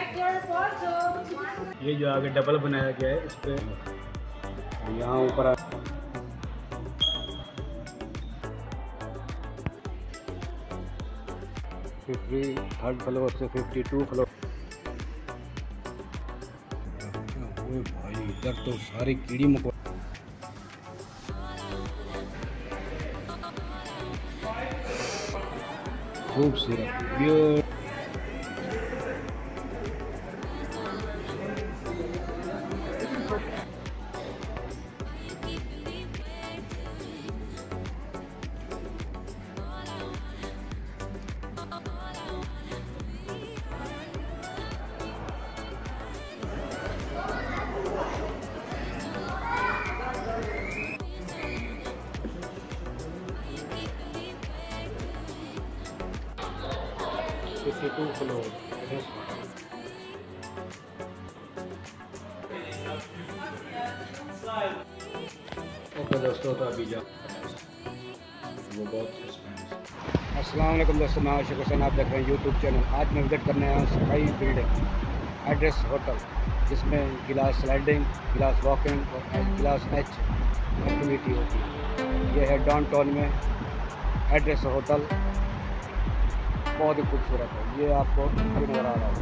ये जो आगे डबल बनाया गया है इस पे यहाँ ऊपर 53rd फ्लोर से 52 फ्लोर। भाई इधर तो सारी कीड़ी मकोड़े। खूबसूरत ब्यूटी। फ्लोर। ओके दोस्तों, तो अभी जा वो बहुत अस्सलाम वालेकुम दोस्तों, मैं आशिक हुसैन, आप देख रहे हैं यूट्यूब चैनल। आज मैं विजिट करने आया हूँ स्काई बिल्डिंग एड्रेस होटल, जिसमें गिलास स्लाइडिंग, गिलास वॉकिंग और गिलास एच एक्टिविटी होती है। यह है डाउनटाउन में एड्रेस होटल, बहुत ही खूबसूरत है। ये आपको अभी नज़र आ रहा है।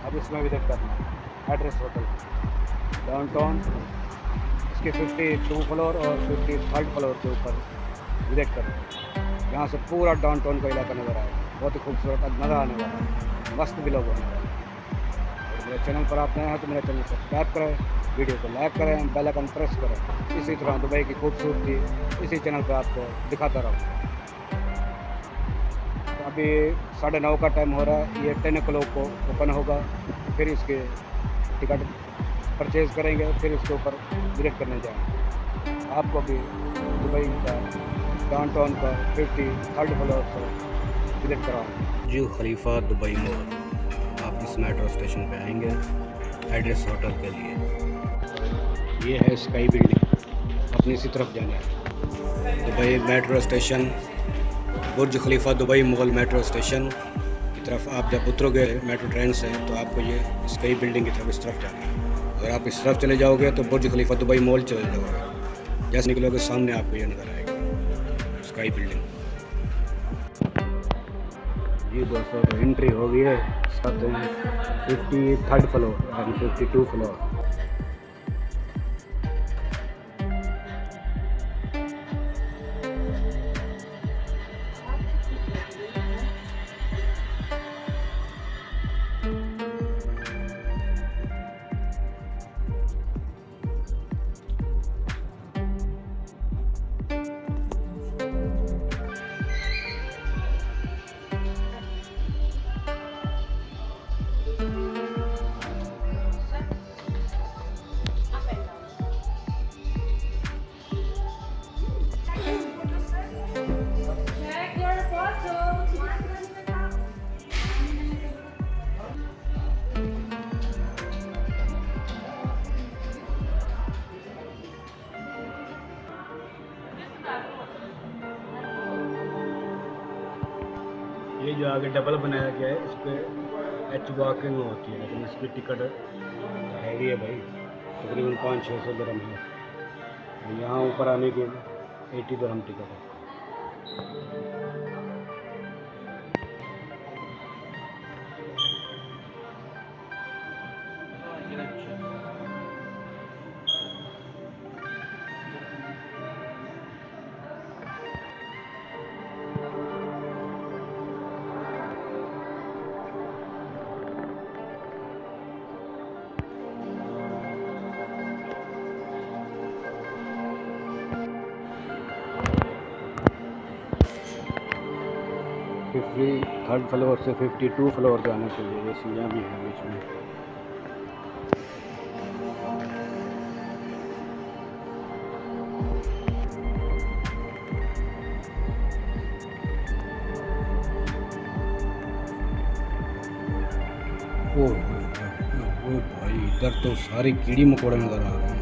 अब इसमें विजिट करना है एड्रेस होटल डाउनटाउन। इसके 52 फ्लोर और 53rd फ्लोर के ऊपर विजिट करना है। यहाँ से पूरा डाउनटाउन का इलाका नज़र आएगा, बहुत ही खूबसूरत नज़र आने वाला है, मस्त भी लोग होने वाले हैं। और मेरे चैनल पर आप नए हैं तो मेरे चैनल सब्सक्राइब करें, वीडियो को लाइक करें, बेल आइकन प्रेस करें। इसी तरह दुबई की खूबसूरती इसी चैनल पर आपको दिखाता रहूँ। अभी 9:30 का टाइम हो रहा है। ये 10 o'clock को ओपन होगा। फिर इसके टिकट परचेज़ करेंगे, फिर इसके ऊपर विजिट करने जाएंगे। आपको भी दुबई का डाउनटाउन का 53rd फ्लोर से विजिट कराऊँगा। जू खलीफा दुबई मॉल। आप इस मेट्रो स्टेशन पे आएंगे एड्रेस होटल के लिए। ये है स्काई बिल्डिंग, अपनी इसी तरफ जाना है। Dubai metro station, Burj Khalifa Dubai mall metro station की तरफ आप जब उतरोगे मेट्रो ट्रेन से, तो आपको ये स्काई बिल्डिंग की तरफ इस तरफ जाना है। अगर आप इस तरफ चले जाओगे तो बुर्ज खलीफा दुबई मॉल चले जाओगे। जैसे निकलोगे सामने आपको ये नज़र आएगा स्काई बिल्डिंग। जी दोस्तों, तो एंट्री हो गई है। साथ में 53rd फ्लोर और 52 फ्लोर। ये जो आगे डबल बनाया गया है इस पर एच वॉकिंग होती है, लेकिन इसकी टिकट हैवी है भाई, तकरीबन 500-600 दिरहम है। यहाँ ऊपर आने के 80 दिरहम टिकट है। थर्ड फ्लोर से 52 फ्लोर जाने के लिए ये सीढ़ियाँ भी हैं बीच में। ओ भाई, इधर तो सारी कीड़ी मकोड़े नज़र आ रहे हैं।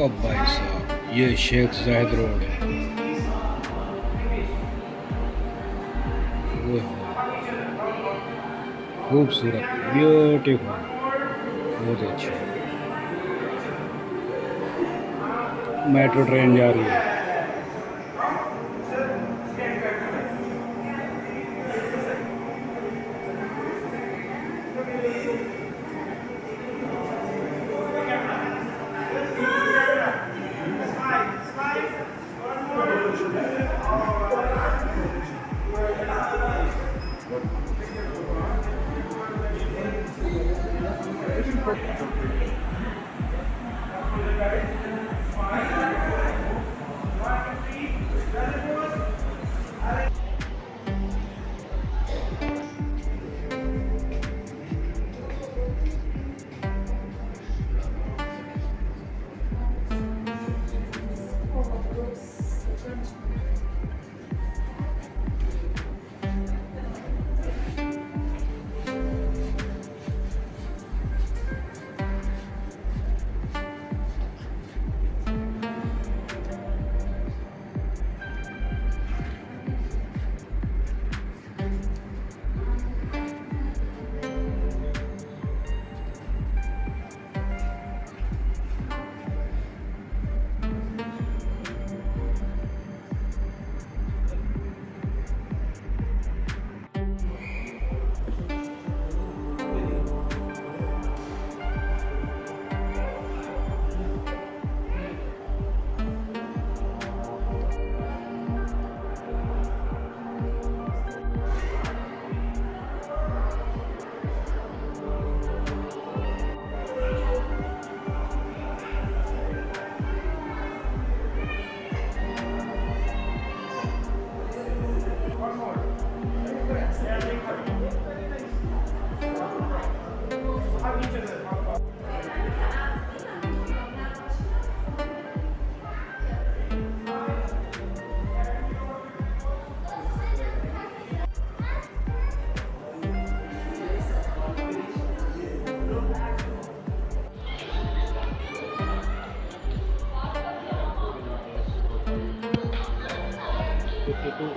अब भाई साहब ये शेख जायद रोड है। वो खूबसूरत, ब्यूटीफुल, बहुत अच्छी मेट्रो ट्रेन जा रही है।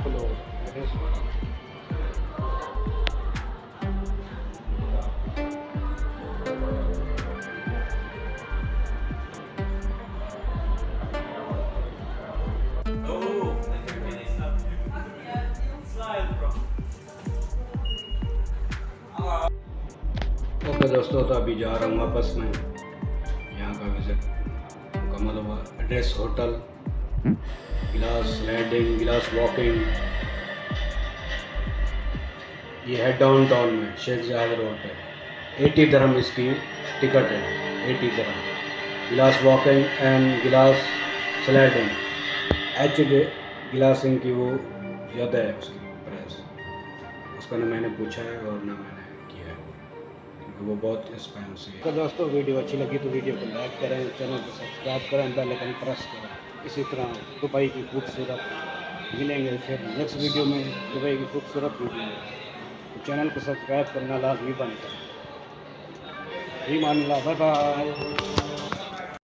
floor. ओके दोस्तों, तो अभी जा रहा हूँ वापस में। यहाँ का विजिट मुकम्मल हुआ। एड्रेस होटल, गिलास लैंडिंग, गिलास वॉकिंग। ये है डाउन टाउन में, शेख जायद रोड पे। 80 दिरहम इसकी टिकट है, 80 दिरहम। गिलास वॉकिंग एंड गिलास स्लाइडिंग, एच गिलासिंग की वो ज़्यादा है उसकी प्राइस। उसका ना मैंने पूछा है और ना मैंने किया है, क्योंकि वो बहुत एक्सपेंसिव है। तो दोस्तों, वीडियो अच्छी लगी तो वीडियो को लाइक करें, चैनल को सब्सक्राइब करें, बेल आइकन प्रेस करें। इसी तरह दुबई की खूबसूरत मिलेंगे फिर नेक्स्ट वीडियो में, दुबई की खूबसूरत वीडियो में। तो चैनल को सब्सक्राइब करना लाजमी बनता है। ईमान अल्लाह, बाय बाय।